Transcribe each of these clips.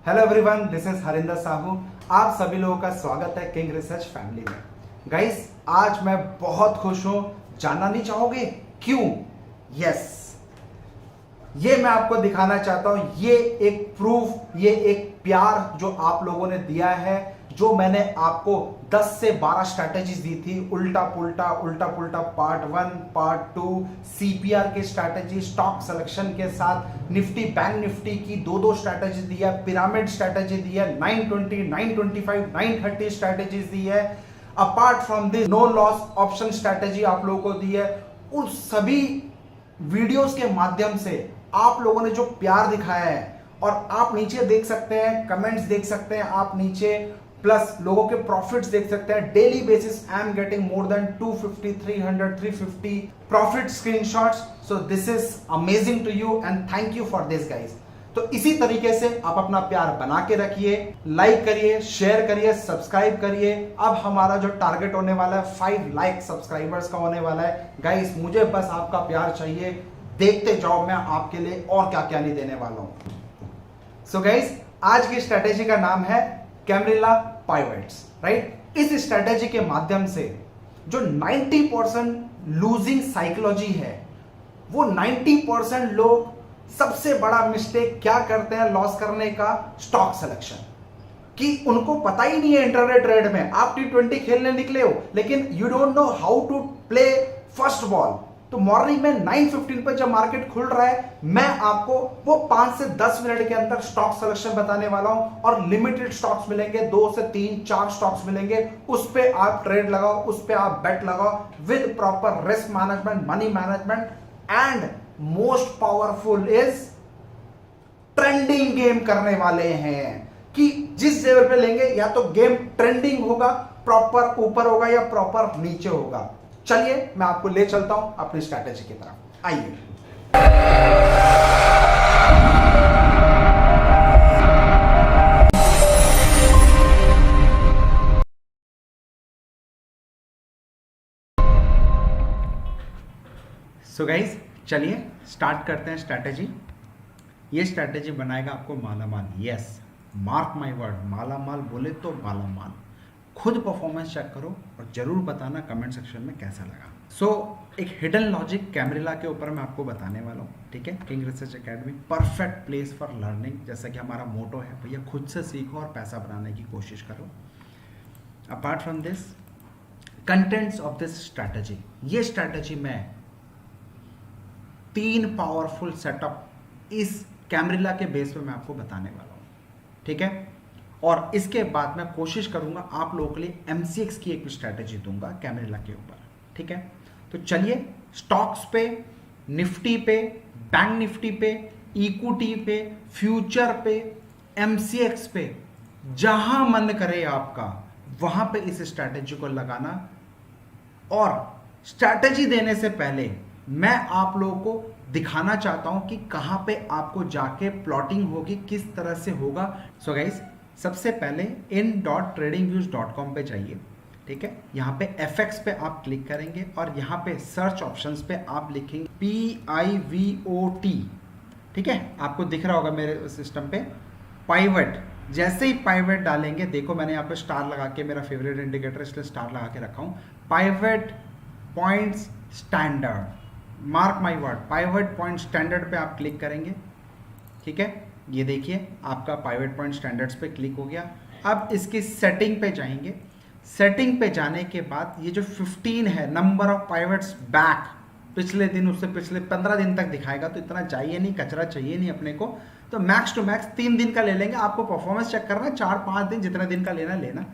Hello everyone, this is Harinder Sahu. आप सभी लोगों का स्वागत है किंग रिसर्च फैमिली में। गाइस, आज मैं बहुत खुश हूं। जानना नहीं चाहोगे क्यों? यस, ये मैं आपको दिखाना चाहता हूं। ये एक प्रूफ, ये एक प्यार जो आप लोगों ने दिया है, जो मैंने आपको 10 से 12 स्ट्रैटेजीज दी थी। उल्टा पुल्टा पार्ट 1, पार्ट 2, सीपीआर की स्ट्रैटेजी, स्टॉक सिलेक्शन के साथ निफ्टी बैंक निफ्टी की दो स्ट्रैटेजी दी है, पिरामिड स्ट्रैटेजी दी है, 920, 925, 930 स्ट्रैटेजीज दी है। Apart from this no loss option strategy आप लोगों को दी है। उन सभी वीडियोस के माध्यम से आप लोगों ने जो प्यार दिखाया है, और आप नीचे देख सकते हैं, कमेंट्स देख सकते हैं आप नीचे, प्लस लोगों के प्रॉफिट्स देख सकते हैं। Daily basis I am getting more than 250, 300, 350 profit screenshots. So this is amazing to you and thank you for this guys. तो इसी तरीके से आप अपना प्यार बना के रखिए, लाइक करिए, शेयर करिए, सब्सक्राइब करिए। अब हमारा जो टारगेट होने वाला है 5 लाख सब्सक्राइबर्स का होने वाला है। गाइस, मुझे बस आपका प्यार चाहिए। देखते जाओ मैं आपके लिए और क्या क्या नहीं देने वाला हूं। सो गाइस, आज की स्ट्रेटेजी का नाम है कैमरिला पाइवट्स, राइट। इस स्ट्रेटेजी के माध्यम से जो 90% लूजिंग साइकोलॉजी है, वो 90% लोग सबसे बड़ा मिस्टेक क्या करते हैं लॉस करने का? Stock selection. कि उनको पता ही नहीं है इंटरनेट ट्रेड में। आप T20 खेलने निकले हो, लेकिन you don't know how to play first ball. तो मॉर्निंग में 9:15 पर जब मार्केट खुल रहा है, मैं आपको वो 5 से 10 मिनट के अंदर स्टॉक सिलेक्शन बताने वाला हूं। और लिमिटेड स्टॉक्स मिलेंगे, 2 से 3, 4 स्टॉक्स मिलेंगे। उस पे आप ट्रेड लगाओ, उस पे आप बेट लगाओ with proper risk management, money management, and most powerful is trending game करने वाले हैं। कि जिस लेवल पे लेंगे, या तो गेम ट्रेंडिंग होगा, प्रॉपर ऊपर होगा, या प्रॉपर नीचे होगा। चलिए मैं आपको ले चलता हूं अपनी स्ट्रैटेजी की तरफ। आइए। सो गाइज, चलिए स्टार्ट करते हैं स्ट्रैटेजी। ये स्ट्रैटेजी बनाएगा आपको मालामाल। यस, मार्क माय वर्ड, मालामाल बोले तो मालामाल। खुद परफॉर्मेंस चेक करो और जरूर बताना कमेंट सेक्शन में कैसा लगा। सो एक हिडन लॉजिक कैमरिला के ऊपर मैं आपको बताने वाला हूँ, ठीक है। King research academy perfect place for learning. जैसा कि हमारा मोटो है, भैया खुद से सीखो और पैसा बनाने की कोशिश करो। Apart from this, contents of this strategy, ये स्ट्रैटेजी में 3 पावरफुल सेटअप इस कैमरिला के बेस पे मैं आपको बताने वाला हूँ, ठीक है। और इसके बाद मैं कोशिश करूंगा आप लोगों के लिए MCX की एक स्ट्रैटेजी दूंगा कैमरिला के ऊपर, ठीक है। तो चलिए स्टॉक्स पे, निफ्टी पे, बैंक निफ्टी पे, इक्विटी पे, फ्यूचर पे, MCX पे, जहां मन करे आपका वहां पे इस स्ट्रैटेजी को लगाना। और स्ट्रैटेजी देने से पहले मैं आप लोगों को दिखाना चाहता हूं कि कहां पे आपको जाके प्लॉटिंग होगी, किस तरह से होगा। सो गाइस, सबसे पहले in.tradingviews.com पे जाइए, ठीक है। यहाँ पे FX पे आप क्लिक करेंगे और यहाँ पे सर्च ऑप्शंस पे आप लिखेंगे PIVOT, ठीक है। आपको दिख रहा होगा मेरे सिस्टम पे पाइवट। जैसे ही पाइवट डालेंगे, देखो मैंने यहाँ पे स्टार लगा के, मेरा फेवरेट इंडिकेटर इसलिए स्टार लगा के रखा हूँ। Pivot points standard, mark my word, pivot point standard पे आप क्लिक करेंगे, ठीक है। ये देखिए आपका पाइवट पॉइंट स्टैंडर्ड्स पे क्लिक हो गया। अब इसकी सेटिंग पे जाएंगे। सेटिंग पे जाने के बाद ये जो 15 है नंबर ऑफ पाइवट्स बैक, पिछले दिन उससे पिछले 15 दिन तक दिखाएगा। तो इतना चाहिए नहीं, कचरा चाहिए नहीं अपने को। तो मैक्स टू मैक्स 3 दिन का ले लेंगे। आपको परफॉर्मेंस चेक करना है 4-5 दिन, जितना दिन का लेना लेना।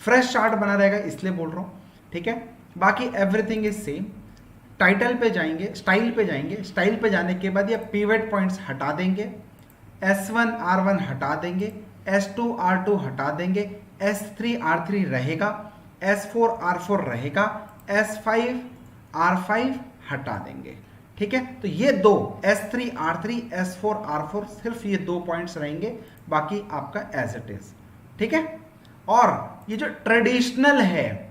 फ्रेश चार्ट बना रहेगा इसलिए बोल रहा हूँ, ठीक है। बाकी एवरीथिंग इज सेम। टाइटल पे जाएंगे, स्टाइल पे जाएंगे। स्टाइल पे जाने के बाद ये पिवट पॉइंट्स हटा देंगे, S1 R1 हटा देंगे, S2 R2 हटा देंगे, S3 R3 रहेगा, S4 R4 रहेगा, S5 R5 हटा देंगे, ठीक है। तो ये दो S3 R3 S4 R4, सिर्फ ये 2 पॉइंट्स रहेंगे, बाकी आपका एज इट इज, ठीक है। और ये जो ट्रेडिशनल है,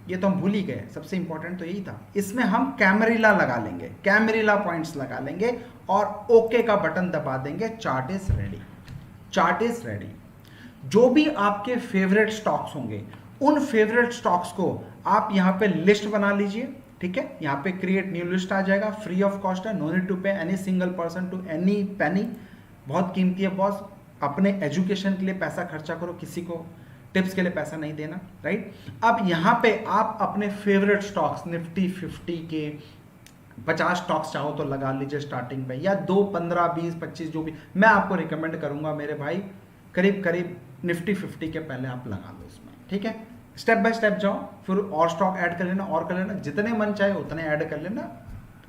ये तो हम भूल ही गए, सबसे इंपॉर्टेंट तो यही था। इसमें हम कैमरिला लगा लेंगे, कैमरिला पॉइंट्स लगा लेंगे और ओके का बटन दबा देंगे। Chart is ready. Chart is ready. जो भी आपके फेवरेट स्टॉक्स होंगे उन फेवरेट स्टॉक्स को आप यहां पे लिस्ट बना लीजिए, ठीक है। यहां पे क्रिएट न्यू लिस्ट आ जाएगा, फ्री ऑफ कॉस्ट है, no need to pay any single person to any penny. बहुत कीमती है बॉस, अपने एजुकेशन के लिए पैसा खर्चा करो, किसी को टिप्स के लिए पैसा नहीं देना, राइट। अब यहां पे आप अपने फेवरेट स्टॉक्स निफ्टी 50 के 50 स्टॉक्स चाहो तो लगा लीजिए स्टार्टिंग में, या 2, 15, 20, 25 जो भी मैं आपको रिकमेंड करूंगा मेरे भाई, करीब करीब निफ्टी 50 के पहले आप लगा लो इसमें, ठीक है। स्टेप बाय स्टेप जाओ, फिर और स्टॉक ऐड कर लेना और कर लेना, जितने मन चाहे उतने ऐड कर लेना,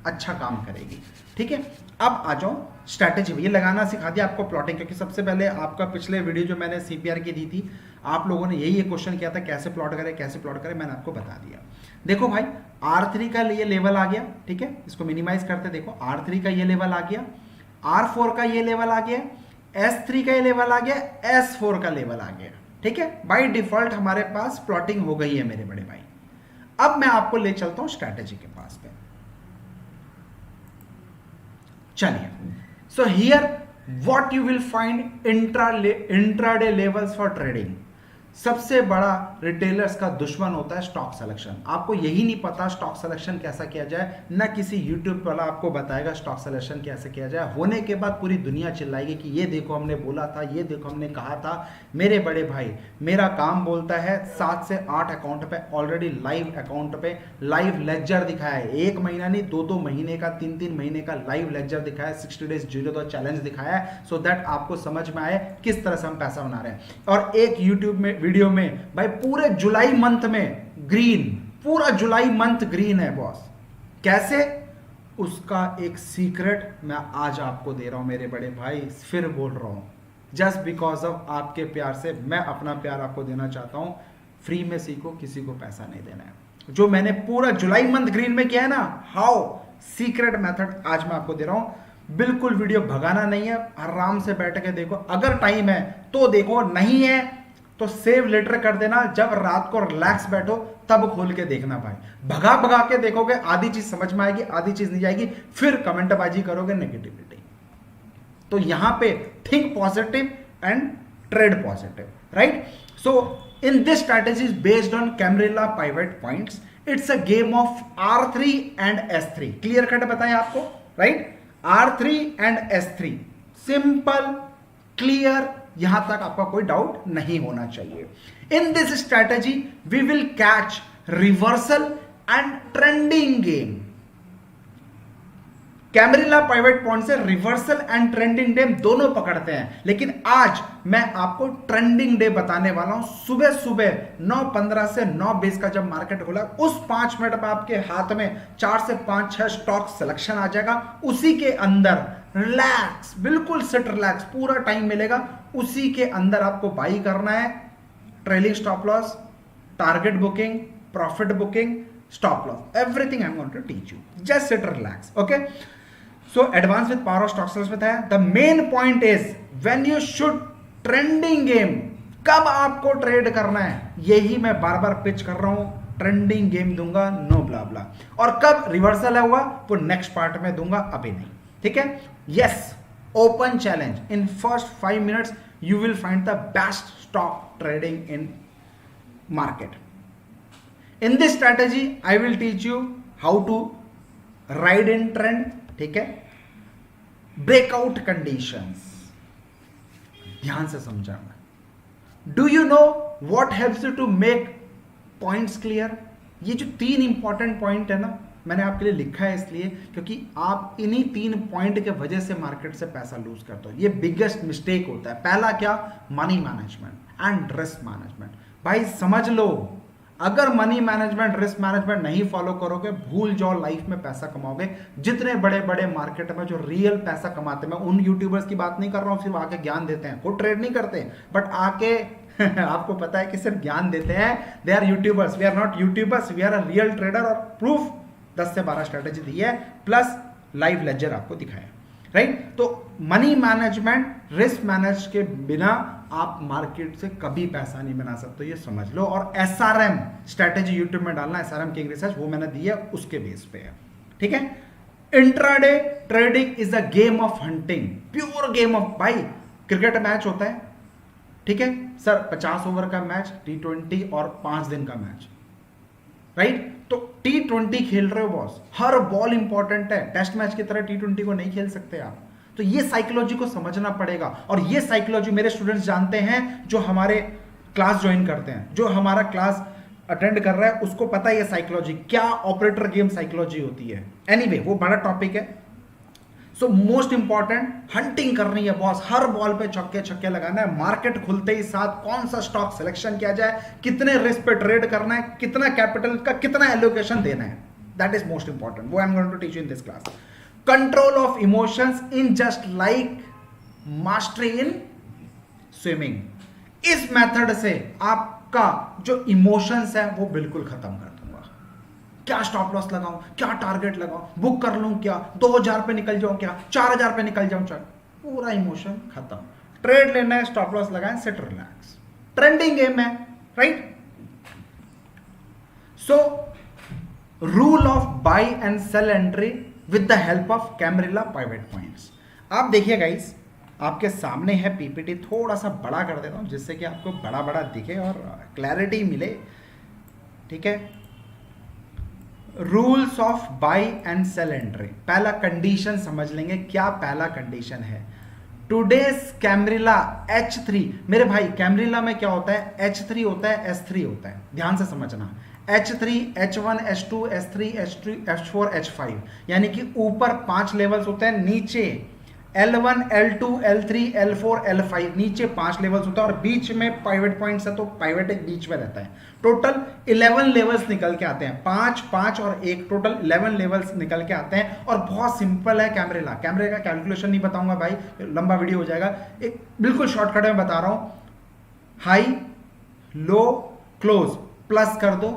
अच्छा काम करेगी, ठीक है। अब आ जाओ स्ट्रैटेजी, ये लगाना सिखा दिया आपको प्लॉटिंग, क्योंकि सबसे पहले आपका पिछले वीडियो जो मैंने सीपीआर की दी थी, आप लोगों ने यही क्वेश्चन किया था कैसे प्लॉट करें कैसे प्लॉट करें, मैंने आपको बता दिया। देखो भाई R3 का ये लेवल आ गया, ठीक है, इसको मिनिमाइज करते, देखो R3 का ये लेवल आ गया, R4 का ये लेवल आ गया, S3 का ये लेवल आ गया, S4 का लेवल आ गया, ठीक है। बाय डिफॉल्ट हमारे पास प्लॉटिंग हो गई है मेरे बड़े भाई। अब मैं आपको ले चलता हूं स्ट्रैटेजी के पास पे, चलिए। So here what you will find intraday levels for trading. सबसे बड़ा रिटेलर्स का दुश्मन होता है स्टॉक सिलेक्शन। आपको यही नहीं पता स्टॉक सिलेक्शन कैसा किया जाए, ना किसी यूट्यूब वाला आपको बताएगा स्टॉक सिलेक्शन कैसे किया जाए। होने के बाद पूरी दुनिया चिल्लाएगी कि ये देखो हमने बोला था, ये देखो हमने कहा था। मेरे बड़े भाई, मेरा काम बोलता है 7 से 8 अकाउंट पे ऑलरेडी लाइव अकाउंट पे लाइव लेजर दिखाया है, 1 महीना नहीं 2-2 महीने का 3-3 महीने का लाइव लेजर दिखाया है, 60 डेज जीरो द चैलेंज दिखाया है, सो दैट आपको समझ में आए किस तरह से हम पैसा बना रहे हैं। और एक यूट्यूब में वीडियो में भाई पूरे जुलाई मंथ में ग्रीन, पूरा जुलाई मंथ ग्रीन है बॉस। कैसे, उसका एक सीक्रेट मैं आज आपको दे रहा हूं मेरे बड़े भाई, फिर बोल रहा हूं, जस्ट बिकॉज ऑफ आपके प्यार से मैं अपना प्यार आपको देना चाहता हूं। फ्री में सीखो, किसी को पैसा नहीं देना है। जो मैंने पूरा जुलाई मंथ ग्रीन में किया है ना, हाउ सीक्रेट मेथड आज मैं आपको दे रहा हूं। बिल्कुल वीडियो भगाना नहीं है, आराम से बैठ के देखो, अगर टाइम है तो देखो, नहीं है तो सेव लेटर कर देना, जब रात को रिलैक्स बैठो तब खोल के देखना भाई। भगा भगा के देखोगे, आधी चीज समझ में आएगी, आधी चीज नहीं आएगी, फिर कमेंटबाजी करोगे नेगेटिविटी। तो यहां पे think positive and trade positive, right. So in this strategy is based on Camarilla pivot points, it's a game of R3 and S3। Clear cut बताएं आपको, right. R3 and S3 simple clear, यहां तक आपका कोई doubt नहीं होना चाहिए। In this strategy we will catch reversal and trending game. Camarilla pivot point से रिवर्सल एंड ट्रेंडिंग डे दोनों पकड़ते हैं, लेकिन आज मैं आपको ट्रेंडिंग डे बताने वाला हूं। सुबह सुबह 9:15 से 9:20 का जब मार्केट खुला, उस 5 मिनट में आपके हाथ में 4 से 5-6 स्टॉक सिलेक्शन आ जाएगा। उसी के अंदर रिलैक्स, बिल्कुल सिट रिलैक्स, पूरा टाइम मिलेगा। उसी के अंदर आपको बाई करना है, trailing stop loss, target booking, profit booking, stop loss, everything I am going to teach you, just sit relax, okay. So advance with power of stock sales बताया। The main point is when you should trending game, कब आपको trade करना है, यही मैं बार बार pitch कर रहा हूं। ट्रेंडिंग गेम दूंगा, नो ब्ला ब्ला, और कब रिवर्सल है हुआ वो नेक्स्ट पार्ट में दूंगा, अभी नहीं, ठीक है। Yes, open challenge, in first 5 minutes you will find the best stock trading in market. In this strategy I will teach you how to ride in trend, ठीक है। ब्रेकआउट कंडीशंस, ध्यान से समझाना। Do you know what helps you to make points clear. ये जो 3 important point है ना, मैंने आपके लिए लिखा है इसलिए क्योंकि आप इन्हीं 3 पॉइंट के वजह से मार्केट से पैसा लूज करते हो। ये बिगेस्ट मिस्टेक होता है। पहला क्या, money management and risk management. भाई समझ लो, अगर मनी मैनेजमेंट रिस्क मैनेजमेंट नहीं फॉलो करोगे, भूल जाओ लाइफ में पैसा कमाओगे। जितने बड़े बड़े मार्केट में जो रियल पैसा कमाते हैं, मैं उन यूट्यूबर्स की बात नहीं कर रहा हूं सिर्फ आके ज्ञान देते हैं, वो ट्रेड नहीं करते, बट आके आपको पता है कि सिर्फ ज्ञान देते हैं। They are YouTubers, we are not YouTubers, we are a real trader. और प्रूफ 10 से 12 स्ट्रेटेजी दी है, प्लस लाइव लेजर आपको दिखाया, राइट। तो मनी मैनेजमेंट रिस्क मैनेज के बिना आप मार्केट से कभी पैसा नहीं बना सकते, ये समझ लो। और SRM स्ट्रैटेजी यूट्यूब में डालना, SRM किंग रिसर्च, वो मैंने दी है, उसके बेस पे है, ठीक है। Intraday trading is a game of hunting, pure game of, भाई क्रिकेट मैच होता है, ठीक है सर, 50 ओवर का मैच, T20 और 5 दिन का मैच, राइट? तो T20 खेल रहे हो बॉस, हर बॉल इंपॉर्टेंट है, टेस्ट मैच की तरह T20 को नहीं खेल सकते आप। तो ये साइकोलॉजी को समझना पड़ेगा, और ये साइकोलॉजी मेरे स्टूडेंट्स जानते हैं जो हमारे क्लास ज्वाइन करते हैं, जो हमारा क्लास अटेंड कर रहा है उसको पता है ये साइकोलॉजी क्या ऑपरेटर गेम साइकोलॉजी होती है। एनीवे वो बड़ा टॉपिक है। सो मोस्ट इंपॉर्टेंट हंटिंग करनी है बॉस, हर बॉल पे छक्के छक्के लगाना है। मार्केट खुलते ही साथ कौन सा स्टॉक सिलेक्शन किया जाए, कितने रिस्क पे ट्रेड करना है, कितना कैपिटल का कितना एलोकेशन देना है, दैट इज मोस्ट इंपॉर्टेंट। वो I am going to teach you in this class. Control of emotions in just like mastery in swimming. इस मेथड से आपका जो इमोशंस है वो बिल्कुल खत्म कर दूंगा। क्या स्टॉप लॉस लगाऊं, क्या टारगेट लगाऊं, बुक कर लूं क्या, 2000 पे निकल जाऊं क्या, 4000 पे निकल जाऊं, पूरा इमोशन खत्म। ट्रेड लेना है, स्टॉप लॉस लगाएं, सिट रिलैक्स, ट्रेंडिंग गेम है, right? So rule of buy and sell entry with the help of Camarilla pivot points. आप देखिए गाइस, आपके सामने है पीपीटी, थोड़ा सा बड़ा कर देता हूं जिससे कि आपको बड़ा बड़ा दिखे और क्लैरिटी मिले, ठीक है? Rules of buy and sell entry. पहला कंडीशन समझ लेंगे, क्या पहला कंडीशन है। टुडेस कैमरिला H3, मेरे भाई कैमरिला में क्या होता है, H3 होता है, S3 होता है, ध्यान से समझना। H3, H1, H2, S3, H3, H4, H5, यानी कि ऊपर 5 लेवल्स होते हैं, नीचे L1, L2, L3, L4, L5, नीचे 5 लेवल्स होता है, और बीच में पाइवट पॉइंट्स है तो पाइवट एक बीच में रहता है। टोटल 11 लेवल्स निकल के आते हैं, 5, 5 और 1, टोटल 11 लेवल्स निकल के आते हैं। और बहुत सिंपल है कैमरिला। कैमरे का कैलकुलेशन नहीं बताऊंगा भाई, लंबा वीडियो हो जाएगा, एक बिल्कुल शॉर्टकट में बता रहा हूं। हाई, लो, क्लोज प्लस कर दो,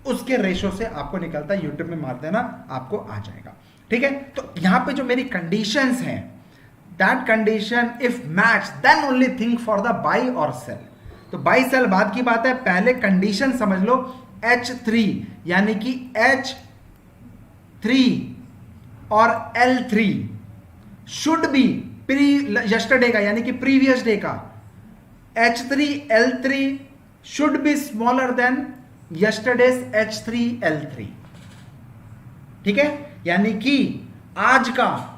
उसके रेशो से आपको निकलता है, यूट्यूब में मार देना आपको आ जाएगा, ठीक है? तो यहां पे जो मेरी कंडीशंस हैं, that condition if match then only think for the buy और सेल। तो बाई सेल बाद की बात है, पहले कंडीशन समझ लो। H3 यानी कि H3 और L3 शुड बी यस्टरडे का यानी कि प्रीवियस डे का, H3 L3 should be smaller than yesterday's H3 L3, ठीक है? यानी कि आज का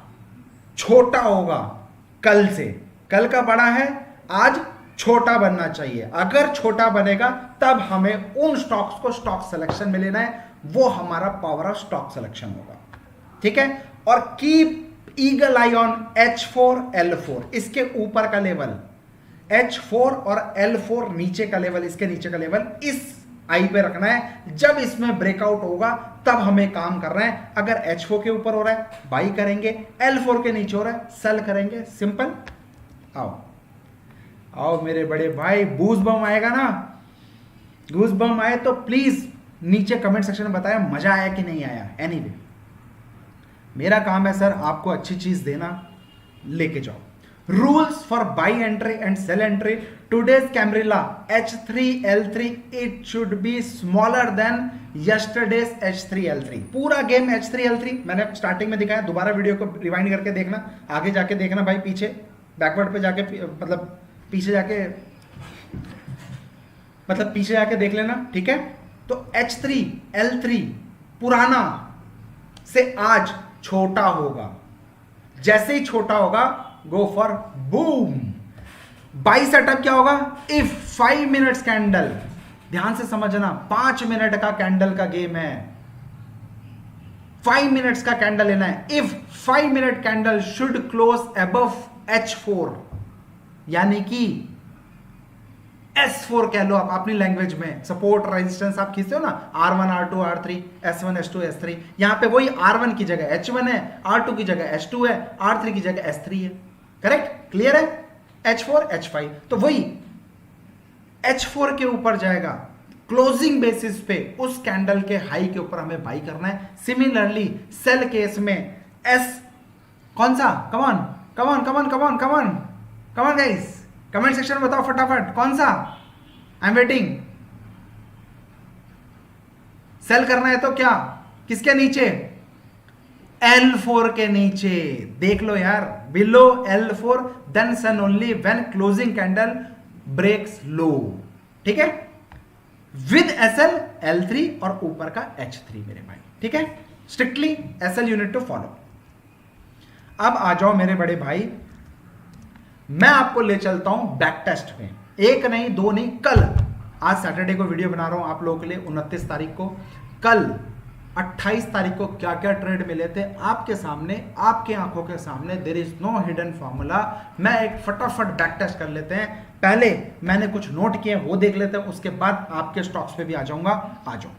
छोटा होगा कल से, कल का बड़ा है, आज छोटा बनना चाहिए। अगर छोटा बनेगा तब हमें उन स्टॉक्स को स्टॉक सिलेक्शन में लेना है, वो हमारा पावर ऑफ स्टॉक सिलेक्शन होगा, ठीक है? और keep eagle I on H4 L4, इसके ऊपर का लेवल H4 और L4 नीचे का लेवल, इसके नीचे का लेवल इस आई पे रखना है। जब इसमें ब्रेकआउट होगा तब हमें काम करना है। अगर H4 के ऊपर हो रहा है बाई करेंगे, L4 के नीचे हो रहा है सेल करेंगे, सिंपल। आओ आओ मेरे बड़े भाई, बूज बम आएगा ना, गूज बम आए तो प्लीज नीचे कमेंट सेक्शन में बताया मजा आया कि नहीं आया। एनीवे मेरा काम है सर आपको अच्छी चीज देना, लेके जाओ। Rules for buy entry and sell entry. Today's Camarilla H3 L3 it should be smaller than yesterday's H3 L3। पूरा गेम H3 L3 मैंने स्टार्टिंग में दिखाया, दोबारा वीडियो को रिवाइंड करके देखना, आगे जाके देखना भाई, पीछे बैकवर्ड पे जाके, मतलब पीछे जाके, मतलब पीछे जाके देख लेना, ठीक है? तो H3 L3 पुराना से आज छोटा होगा, जैसे ही छोटा होगा go for boom. By setup क्या होगा, इफ 5 मिनट्स कैंडल, ध्यान से समझना, 5 मिनट का कैंडल का गेम है, 5 मिनट्स का कैंडल लेना है। If 5 minute candle should close above H4, यानी कि S4 कह लो आप अपनी लैंग्वेज में, सपोर्ट रेजिस्टेंस आप खींचते हो ना, R1 R2 R3 S1 S2 S3, यहां पे वही R1 की जगह H1 है, R2 की जगह S2 है, R3 की जगह S3 है, करेक्ट? क्लियर है? H4 H5, तो वही H4 के ऊपर जाएगा, क्लोजिंग बेसिस पे उस कैंडल के हाई के ऊपर हमें बाई करना है। सिमिलरली सेल केस में S कौन सा, come on come on come on come on come on come on guys, comment section में बताओ फटाफट कौन सा, आई एम वेटिंग। सेल करना है तो क्या, किसके नीचे, L4 के नीचे देख लो यार, below L4 then sun only when closing candle breaks low, ठीक है, विद SL L3 और ऊपर का H3 मेरे भाई, ठीक है, strictly SL unit to follow. अब आ जाओ मेरे बड़े भाई, मैं आपको ले चलता हूं बैक टेस्ट में, एक नहीं दो नहीं, कल, आज सैटरडे को वीडियो बना रहा हूं आप लोगों के लिए 29 तारीख को, कल 28 तारीख को क्या क्या ट्रेड मिले थे आपके सामने, आपके आंखों के सामने, there is no hidden formula. मैं एक फटाफट बैक टेस्ट कर लेते हैं, पहले मैंने कुछ नोट किए वो देख लेते हैं, उसके बाद आपके स्टॉक्स पे भी आ जाऊंगा। आ जाओ,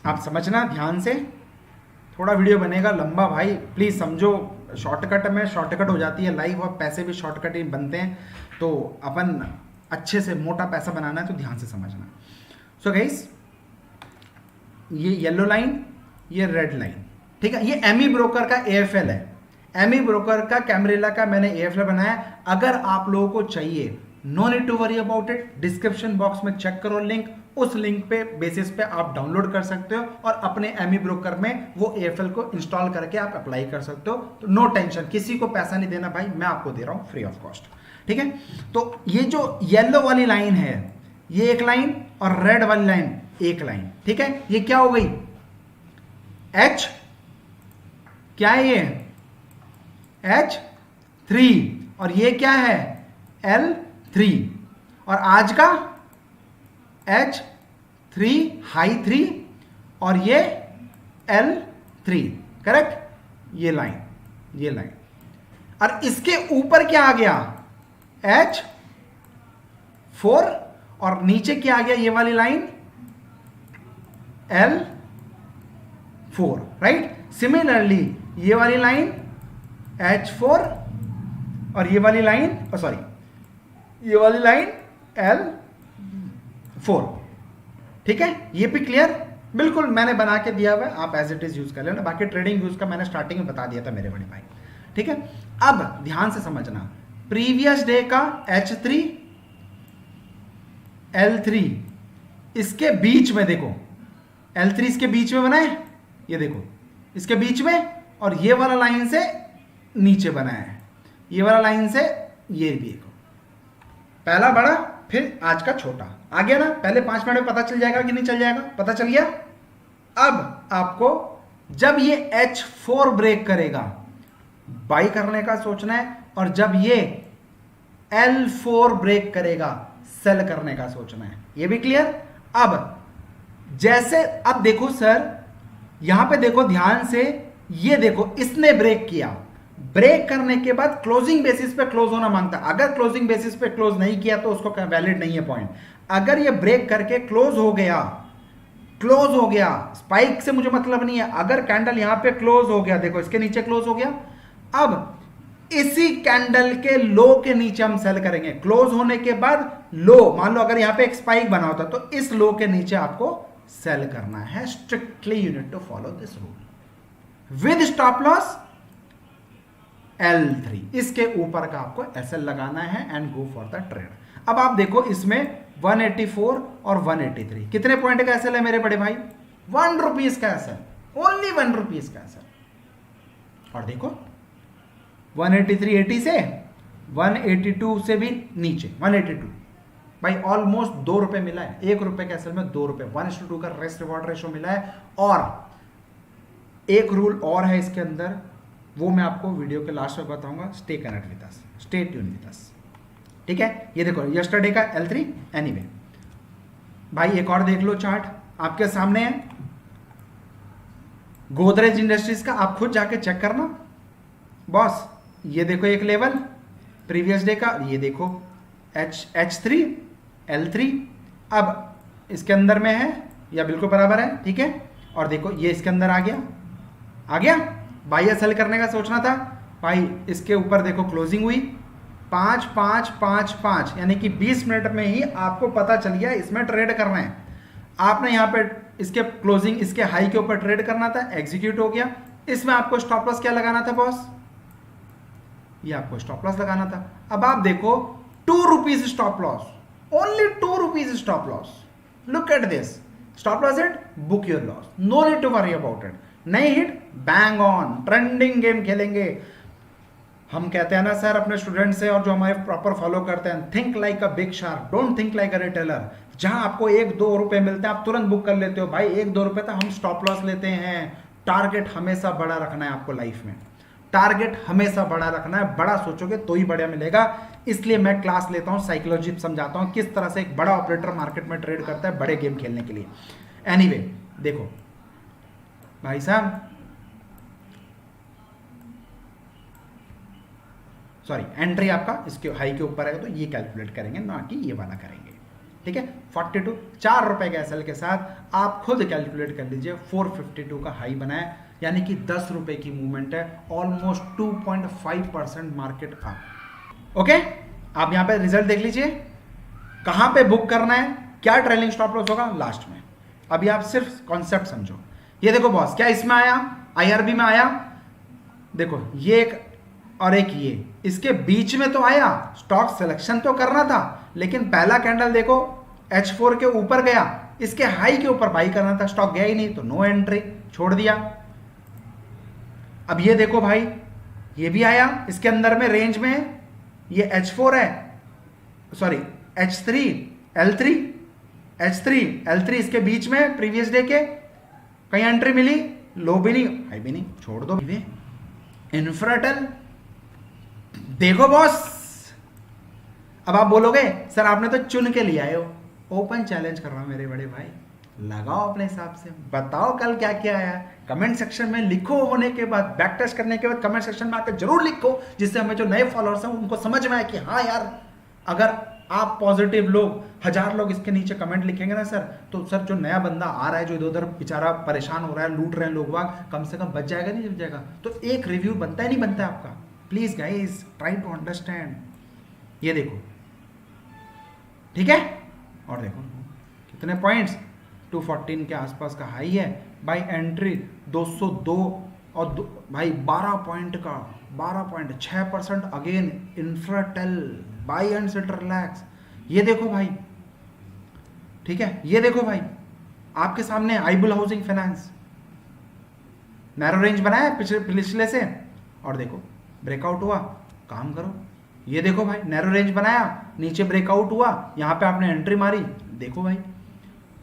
आप समझना ध्यान से, थोड़ा वीडियो बनेगा लंबा भाई, प्लीज समझो, शॉर्टकट में शॉर्टकट हो जाती है लाइफ, और पैसे भी शॉर्टकट ही बनते हैं, तो अपन अच्छे से मोटा पैसा बनाना है तो ध्यान से समझना। सो गाइस, ये येलो लाइन, ये रेड लाइन, ठीक है, ये एमी ब्रोकर का AFL है, एमी ब्रोकर का कैमरेला का मैंने AFL बनाया। अगर आप लोगों को चाहिए, no need to worry about it, description box में चेक करो लिंक, उस लिंक पे बेसिस पे आप डाउनलोड कर सकते हो और अपने एमी ब्रोकर में वो AFL को इंस्टॉल करके आप अप्लाई कर सकते हो। तो नो टेंशन, किसी को पैसा नहीं देना भाई, मैं आपको दे रहा हूं फ्री ऑफ कॉस्ट, ठीक है। तो ये जो येलो वाली लाइन है, ये एक लाइन, और रेड वाली लाइन एक लाइन, ठीक है, ये क्या हो गई, H, क्या है ये H3, और ये क्या है L3, और आज का H3 हाई 3, और ये L3, करेक्ट, ये लाइन, ये लाइन, और इसके ऊपर क्या आ गया H4, और नीचे क्या आ गया ये वाली लाइन L4, राइट। सिमिलरली ये वाली लाइन H4, और ये वाली लाइन, सॉरी, ये वाली लाइन L4, ठीक है, ये भी क्लियर, बिल्कुल मैंने बना के दिया हुआ है, आप एज इट इज यूज कर लेना, बाकी ट्रेडिंग यूज का मैंने स्टार्टिंग में बता दिया था मेरे बड़े भाई, ठीक है। अब ध्यान से समझना, प्रीवियस डे का H3 L3, इसके बीच में देखो, L3 इसके बीच में बना है, ये देखो इसके बीच में, और ये वाला लाइन से नीचे बना है, ये वाला लाइन से ये भी देखो, पहला बड़ा फिर आज का छोटा, आ गया ना, पहले 5 मिनट में पता चल जाएगा कि नहीं चल जाएगा, पता चल गया। अब आपको जब ये H4 ब्रेक करेगा बाई करने का सोचना है, और जब ये L4 ब्रेक करेगा सेल करने का सोचना है, ये भी क्लियर। अब जैसे, अब देखो सर, यहां पे देखो ध्यान से, ये देखो इसने ब्रेक किया, ब्रेक करने के बाद क्लोजिंग बेसिस पे क्लोज होना मांगता है, अगर क्लोजिंग बेसिस पे क्लोज नहीं किया तो उसको वैलिड नहीं है पॉइंट। अगर ये ब्रेक करके क्लोज हो गया, क्लोज हो गया, स्पाइक से मुझे मतलब नहीं है, अगर कैंडल यहां पे क्लोज हो गया, देखो इसके नीचे क्लोज हो गया, अब इसी कैंडल के लो के नीचे हम सेल करेंगे, क्लोज होने के बाद लो, मान लो अगर यहां पे एक स्पाइक बना होता तो इस लो के नीचे आपको सेल करना है, strictly you need to follow this rule with stop loss L3, इसके ऊपर का आपको SL लगाना है and go for the trade. अब आप देखो इसमें 184 और 183 कितने पॉइंट का SL है मेरे बड़े भाई, 1 रुपीज का SL, ओनली 1 रुपीज का SL। और देखो 183.80 से 182 से भी नीचे 182 भाई, ऑलमोस्ट 2 रुपए मिला है, 1 रुपए के SL में 2 रुपए, 1:2 का रिस्क रिवॉर्ड रेशो मिला है। और एक रूल और है इसके अंदर, वो मैं आपको वीडियो के लास्ट में बताऊंगा, stay connect with us, stay tune with us, ठीक है। ये देखो यस्टरडे का L3, एनीवे भाई एक और देख लो चार्ट आपके सामने है, गोदरेज इंडस्ट्रीज का, आप खुद जाके चेक करना बॉस। ये देखो एक लेवल प्रीवियस डे का, ये देखो H3 L3, अब इसके अंदर में है या बिल्कुल बराबर है, ठीक है। और देखो ये इसके अंदर आ गया, बाई सेल करने का सोचना था भाई, इसके ऊपर देखो क्लोजिंग हुई 5 5 5 5, यानी कि 20 मिनट में ही आपको पता चल गया इसमें ट्रेड करना है। आपने यहाँ पे इसके क्लोजिंग, इसके हाई के ऊपर ट्रेड करना था, एग्जीक्यूट हो गया। इसमें आपको स्टॉप लॉस क्या लगाना था बॉस, ये आपको स्टॉप लॉस लगाना था। अब आप देखो 2 rupees stop loss, only 2 rupees stop loss, look at this, stop loss and book your loss, no need to worry about it, नहीं hit, bang on, trending game खेलेंगे। हम कहते हैं ना सर अपने स्टूडेंट से और जो हमारे प्रॉपर फॉलो करते हैं, think like a big shark, don't think like a retailer. जहां आपको 1-2 रुपए मिलते हैं आप तुरंत बुक कर लेते हो भाई, 1-2 रुपए तक हम स्टॉप लॉस लेते हैं। टारगेट हमेशा बड़ा रखना है आपको लाइफ में, टारगेट हमेशा बड़ा रखना है, बड़ा सोचोगे तो ही बड़ा मिलेगा। इसलिए मैं क्लास लेता हूं, साइकोलॉजी समझाता हूं किस तरह से एक बड़ा ऑपरेटर मार्केट में ट्रेड करता है बड़े गेम खेलने के लिए। एनीवे देखो भाई साहब, सॉरी एंट्री आपका इसके हाई के ऊपर है तो ये कैलकुलेट करेंगे, ना कि ये वाला करेंगे, ठीक है। 42 4 रुपए के एसएल के साथ आप खुद कैलकुलेट कर लीजिए, 452 का हाई बनाया, यानी कि 10 रुपए की मूवमेंट है, ऑलमोस्ट 2.5% मार्केट अप। ओके, आप यहां पे रिजल्ट देख लीजिए, कहां पे बुक करना है, क्या ट्रेलिंग स्टॉप लॉस होगा लास्ट में। अभी आप सिर्फ कॉन्सेप्ट समझो। ये देखो बॉस, क्या इसमें आया, आईआरबी में आया, देखो ये एक और एक ये, इसके बीच में तो आया, स्टॉक सिलेक्शन तो करना था, लेकिन पहला कैंडल देखो H4 के ऊपर गया, इसके हाई के ऊपर बाई करना था, स्टॉक गया ही नहीं तो नो एंट्री, छोड़ दिया। अब ये देखो भाई, ये भी आया इसके अंदर में रेंज में, ये H4 है, sorry H3 L3 H3 L3 इसके बीच में प्रीवियस डे के, कहीं एंट्री मिली, लो भी नहीं हाई भी नहीं, छोड़ दो। इंफ्राटेल देखो बॉस, अब आप बोलोगे सर आपने तो चुन के लिया है, ओपन चैलेंज कर रहा हूं मेरे बड़े भाई, लगाओ अपने हिसाब से, बताओ कल क्या क्या आया, कमेंट सेक्शन में लिखो। होने के बाद बैक टेस्ट करने के बाद कमेंट सेक्शन में आकर जरूर लिखो, जिससे हमें जो नए फॉलोअर्स हैं उनको समझ में आए कि हाँ यार, अगर आप पॉजिटिव लोग 1000 लोग इसके नीचे कमेंट लिखेंगे ना सर, तो सर जो नया बंदा आ रहा है, जो इधर उधर बेचारा परेशान हो रहा है, लूट रहे हैं लोग, कम से कम बच जाएगा, नहीं बच जाएगा। तो एक रिव्यू बनता है नहीं बनता है आपका, please guys try to understand. ये देखो, ठीक है, और देखो कितने पॉइंट्स, 214 के आसपास का हाई है, बाई एंट्री 202 और भाई 12 पॉइंट का, 12.6% again Infratel, by and sit relax. ये देखो भाई, ठीक है, ये देखो भाई आपके सामने आईबुल हाउसिंग फाइनेंस, नैरो रेंज बनाया पिछले से, और देखो ब्रेकआउट हुआ, काम करो। ये देखो भाई नैरो रेंज बनाया, नीचे ब्रेकआउट हुआ, यहां पे आपने एंट्री मारी, देखो भाई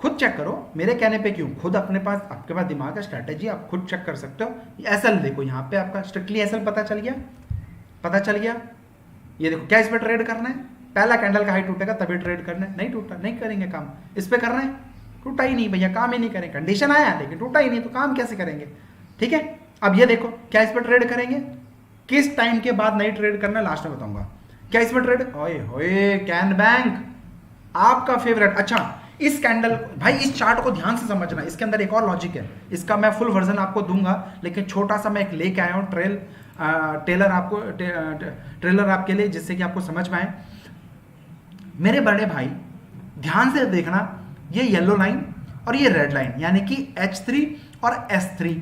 खुद चेक करो, मेरे कहने पे क्यों, खुद अपने पास, आपके पास दिमाग है, स्ट्रैटेजी, आप खुद चेक कर सकते हो। एसएल देखो यहाँ पे आपका स्ट्रिक्टली एसएल पता चल गया, पता चल गया। ये देखो क्या इस पे ट्रेड करना है, पहला कैंडल का हाई टूटेगा तभी ट्रेड करना है, नहीं टूटा नहीं करेंगे काम, इस पे करना है, टूटा ही नहीं भैया काम ही नहीं करेंगे, कंडीशन आया लेकिन टूटा ही नहीं तो काम कैसे करेंगे, ठीक है। अब ये देखो क्या इस पे ट्रेड करेंगे, किस टाइम के बाद नहीं ट्रेड करना लास्ट में बताऊंगा। क्या इस पे ट्रेड, ओए होए कैन बैंक आपका फेवरेट। अच्छा इस कैंडल, भाई इस चार्ट को ध्यान से समझना, इसके अंदर एक और लॉजिक है, इसका मैं फुल वर्जन आपको दूंगा, लेकिन छोटा सा मैं एक लेके आया हूं ट्रेलर आपको, ट्रेलर आपके लिए, जिससे कि आपको समझ में आए। मेरे बड़े भाई ध्यान से देखना, ये येलो लाइन और ये रेड लाइन, यानी कि H3 और S3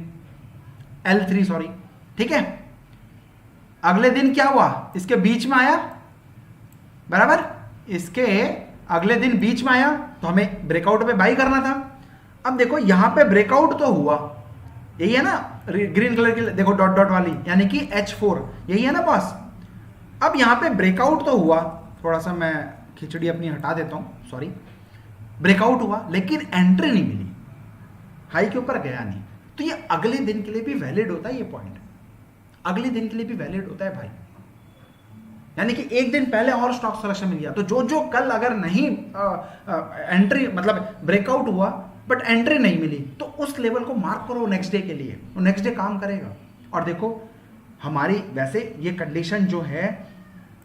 L3 सॉरी, ठीक है। अगले दिन क्या हुआ, इसके बीच में आया, बराबर, इसके अगले दिन बीच में आया, तो हमें ब्रेकआउट पे बाई करना था। अब देखो यहां पे ब्रेकआउट तो हुआ, यही है ना ग्रीन कलर की, देखो डॉट डॉट वाली, यानी कि H4, यही है ना बॉस। अब यहां पे ब्रेकआउट तो हुआ, थोड़ा सा मैं खिचड़ी अपनी हटा देता हूं, सॉरी, ब्रेकआउट हुआ लेकिन एंट्री नहीं मिली, हाई के ऊपर गया नहीं, तो ये अगले दिन के लिए भी वैलिड होता है, ये पॉइंट अगले दिन के लिए भी वैलिड होता है भाई, यानी कि एक दिन पहले और स्टॉक सिलेक्शन मिल गया, तो जो जो कल अगर नहीं एंट्री मतलब ब्रेकआउट हुआ बट एंट्री नहीं मिली, तो उस लेवल को मार्क करो नेक्स्ट डे के लिए, वो नेक्स्ट डे काम करेगा। और देखो हमारी वैसे ये कंडीशन जो है,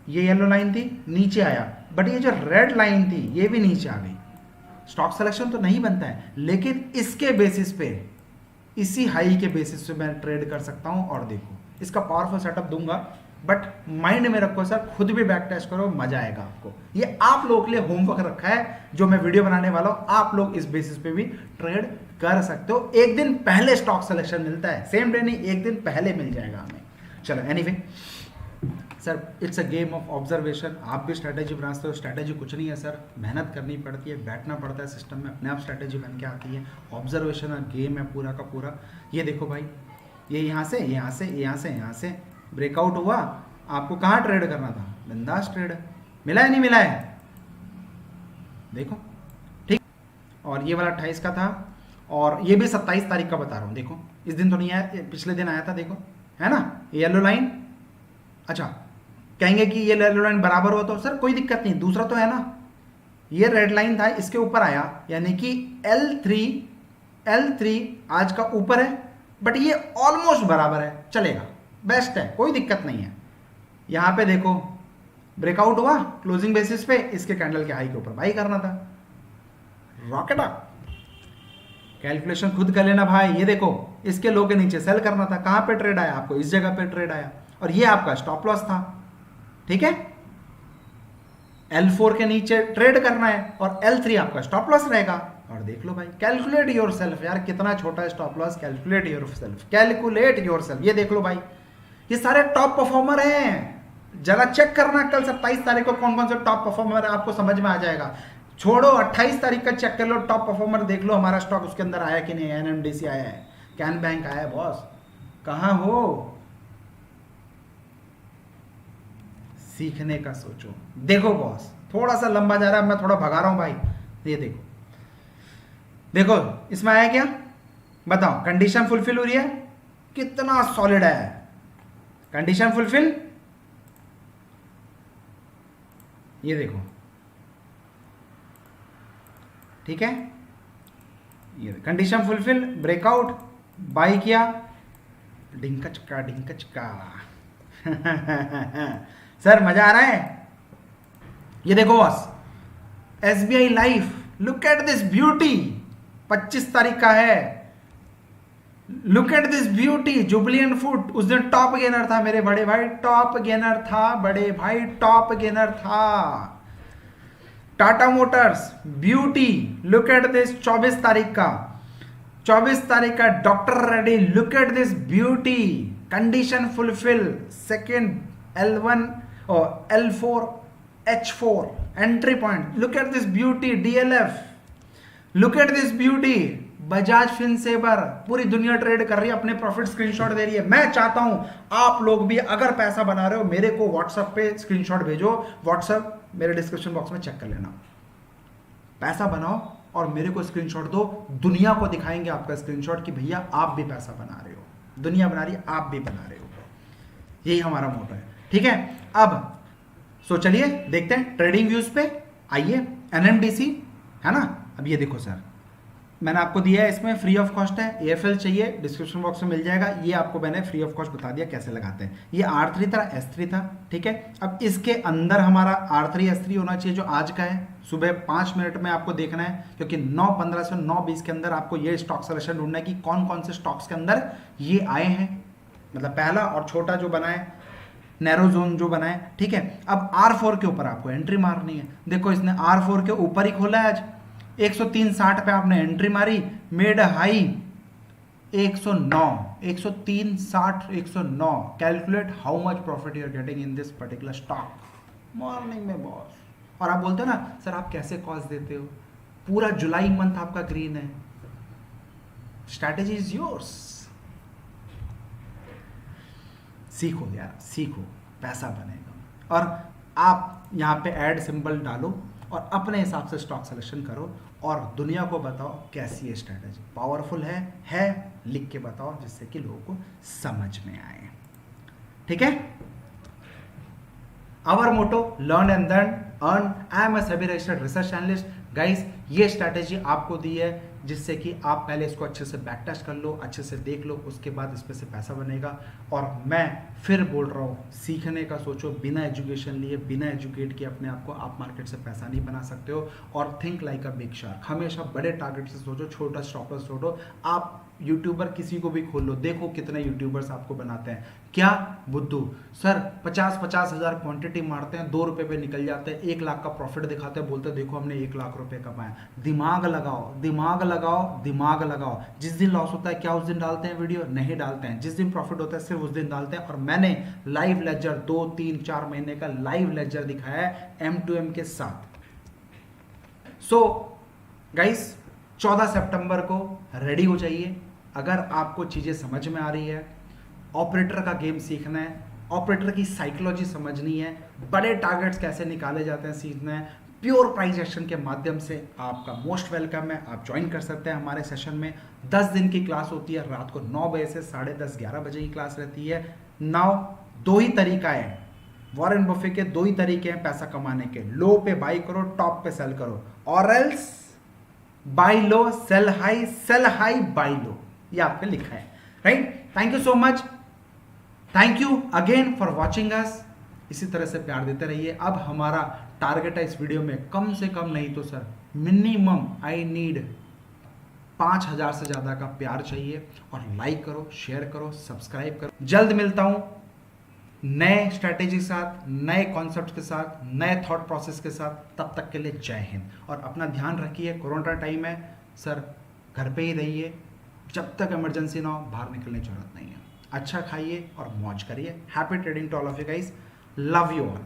ये येलो लाइन थी, नीचे आया, बट ये जो रेड लाइन थी ये भी नीचे आ गई। स्टॉक सिलेक्शन तो नहीं बनता है, लेकिन इसके बेसिस पे, इसी हाई के बेसिस पे मैं ट्रेड कर सकता हूं। और देखो इसका पावरफुल सेटअप दूंगा, बट माइंड में रखो सर, खुद भी बैक टेस्ट करो, मजा आएगा आपको। ये आप लोगों के लिए होमवर्क रखा है जो मैं वीडियो बनाने वाला हूं, आप लोग इस बेसिस पे भी ट्रेड कर सकते हो। एक दिन पहले स्टॉक सिलेक्शन मिलता है, सेम डे नहीं, एक दिन पहले मिल जाएगा हमें। चलो anyway, sir it's a game of observation. आप भी स्ट्रैटेजी बनाते हो, स्ट्रैटेजी कुछ नहीं है सर, मेहनत करनी पड़ती है, बैठना पड़ता है सिस्टम में, अपने आप स्ट्रैटेजी बन के आती है। ऑब्जर्वेशन और गेम है पूरा का पूरा। ये देखो भाई, ये यहाँ से यहाँ से यहाँ से यहाँ से ब्रेकआउट हुआ, आपको कहाँ ट्रेड करना था, बिंदास ट्रेड, मिला है नहीं मिला है, देखो ठीक। और ये वाला 28 का था, और ये भी 27 तारीख का बता रहा हूँ, देखो इस दिन तो नहीं आया, पिछले दिन आया था, देखो है ना येलो लाइन। अच्छा कहेंगे कि ये येलो लाइन बराबर हो तो सर कोई दिक्कत नहीं, दूसरा तो है ना, ये रेड लाइन था, इसके ऊपर आया, यानी कि L3 आज का ऊपर है, बट ये ऑलमोस्ट बराबर है, चलेगा, बेस्ट है, कोई दिक्कत नहीं है। यहां पे देखो ब्रेकआउट हुआ क्लोजिंग बेसिस पे, इसके कैंडल के हाई के ऊपर बाई करना था, रॉकेट अप। कैलकुलेशन खुद कर लेना भाई। ये देखो इसके लो के नीचे सेल करना था, कहां पे ट्रेड आया आपको, इस जगह पे ट्रेड आया, और ये आपका स्टॉप लॉस था, ठीक है। L4 के नीचे ट्रेड करना है और L3 आपका स्टॉप लॉस रहेगा। और देख लो भाई, कैलकुलेट योर सेल्फ यार, कितना छोटा है stop loss, calculate your self, calculate your self. ये देख लो भाई, ये सारे टॉप परफॉर्मर हैं, जरा चेक करना कल 27 तारीख को कौन कौन से टॉप परफॉर्मर है, आपको समझ में आ जाएगा। छोड़ो 28 तारीख का चेक कर लो, टॉप परफॉर्मर देख लो हमारा स्टॉक उसके अंदर आया कि नहीं, NMDC आया है, कैन बैंक आया है, बॉस कहां हो, सीखने का सोचो। देखो बॉस थोड़ा सा लंबा जा रहा है, मैं थोड़ा भगा रहा हूं भाई। ये देखो देखो इसमें आया क्या, बताओ, कंडीशन फुलफिल हो रही है, कितना सॉलिड है, कंडीशन फुलफिल, ये देखो ठीक है, ये कंडीशन फुलफिल, ब्रेकआउट, बाई किया, डिंका चक्का सर मजा आ रहा है। ये देखो boss, SBI life, look at this beauty, 25 तारीख का है, look at this beauty, जुबलियन food उस दिन टॉप गेनर था मेरे बड़े भाई, टॉप गेनर था बड़े भाई, टॉप गेनर था। Tata motors beauty, look at this 24 तारीख का, 24 तारीख का doctor Reddy, look at this beauty, condition fulfil, second L1 और L4 H4 entry point, look at this beauty, DLF, look at this beauty, Bajaj Finserv, पूरी दुनिया ट्रेड कर रही है, अपने प्रॉफिट स्क्रीनशॉट दे रही है। मैं चाहता हूं आप लोग भी अगर पैसा बना रहे हो, मेरे को व्हाट्सएप पे स्क्रीनशॉट भेजो, व्हाट्सएप मेरे डिस्क्रिप्शन बॉक्स में चेक कर लेना, पैसा बनाओ और मेरे को स्क्रीनशॉट दो, दुनिया को दिखाएंगे आपका स्क्रीनशॉट कि भैया आप भी पैसा बना रहे हो, दुनिया बना रही है, आप भी बना रहे हो, यही हमारा मोटो है, ठीक है। अब सो चलिए देखते हैं ट्रेडिंग व्यूज पे, आइए NMDC है ना। अब ये देखो सर, मैंने आपको दिया है, इसमें फ्री ऑफ कॉस्ट है, AFL चाहिए डिस्क्रिप्शन बॉक्स में मिल जाएगा, ये आपको मैंने फ्री ऑफ कॉस्ट बता दिया कैसे लगाते हैं। ये R3 था, S3 था, ठीक है। अब इसके अंदर हमारा R3 S3 होना चाहिए जो आज का है, सुबह 5 मिनट में आपको देखना है, क्योंकि 9:15 से 9:20 के अंदर आपको ये स्टॉक सिलेक्शन ढूंढना है कि कौन कौन से स्टॉक्स के अंदर ये आए हैं, मतलब पहला और छोटा जो बना है, नैरो जोन जो बना है, ठीक है। अब R4 के ऊपर आपको एंट्री मारनी है, देखो इसने R4 के ऊपर ही खोला है आज, 103.60 पे आपने एंट्री मारी, made high 109, 103.60, 109, calculate how much profit you are getting in this particular stock morning में बॉस। और आप बोलते हो ना सर आप कैसे कॉस्ट देते हो, पूरा जुलाई मंथ आपका ग्रीन है, स्ट्रैटेजी इज योर्स, सीखो यार, सीखो, पैसा बनेगा। और आप यहाँ पे ऐड सिंबल डालो और अपने हिसाब से स्टॉक सिलेक्शन करो और दुनिया को बताओ कैसी है स्ट्रैटेजी, पावरफुल है लिख के बताओ जिससे कि लोगों को समझ में आए, ठीक है। Our motto learn and then earn, I am a SEBI registered research analyst. Guys ये स्ट्रैटेजी आपको दी है जिससे कि आप पहले इसको अच्छे से बैक टेस्ट कर लो, अच्छे से देख लो, उसके बाद इसमें से पैसा बनेगा। और मैं फिर बोल रहा हूँ, सीखने का सोचो, बिना एजुकेशन लिए, बिना एजुकेट किए अपने आप को आप मार्केट से पैसा नहीं बना सकते हो। और think like a big shark, हमेशा बड़े टारगेट से सोचो, छोटा स्टॉप लॉस छोड़ो। आप यूट्यूबर किसी को भी खोल लो, देखो कितने यूट्यूबर्स आपको बनाते हैं। क्या बुद्धू सर 50-50 हज़ार क्वांटिटी मारते हैं, 2 रुपए पे निकल जाते हैं, 1 लाख का प्रॉफिट दिखाते हैं, बोलते हैं देखो हमने 1 लाख रुपए कमाए। दिमाग लगाओ, दिमाग लगाओ, दिमाग लगाओ। जिस दिन लॉस होता है क्या उस दिन डालते हैं वीडियो? नहीं डालते हैं। जिस दिन प्रॉफिट होता है सिर्फ उस दिन डालते हैं। और मैंने लाइव लेजर 2, 3, 4 महीने का लाइव लेजर दिखाया है M2M के साथ। सो गाइस 14 सितंबर को रेडी हो जाइए। अगर आपको चीज़ें समझ में आ रही है, ऑपरेटर का गेम सीखना है, ऑपरेटर की साइकोलॉजी समझनी है, बड़े टारगेट्स कैसे निकाले जाते हैं सीखना है, प्योर प्राइस एक्शन के माध्यम से आपका मोस्ट वेलकम है। आप ज्वाइन कर सकते हैं हमारे सेशन में। 10 दिन की क्लास होती है, रात को 9 बजे से 10:30 11 बजे की क्लास रहती है। नाउ 2 ही तरीका है, वॉरेन बफे के 2 ही तरीके हैं पैसा कमाने के। लो पे बाई करो, टॉप पे सेल करो, और else buy low sell high buy low. ये आपने लिखा है, right? Thank you so much, thank you again for watching us. इसी तरह से प्यार देते रहिए। अब हमारा टारगेट है इस वीडियो में कम से कम नहीं तो सर मिनिमम आई नीड 5000 से ज्यादा का प्यार चाहिए। और लाइक करो, शेयर करो, सब्सक्राइब करो। जल्द मिलता हूं नए स्ट्रैटेजी के साथ, नए कॉन्सेप्ट के साथ, नए थॉट प्रोसेस के साथ। तब तक के लिए जय हिंद। और अपना ध्यान रखिए, कोरोना टाइम है सर, घर पे ही रहिए। जब तक इमरजेंसी ना हो बाहर निकलने की जरूरत नहीं है। अच्छा खाइए और मौज करिए। Happy trading to all of you guys, love you all.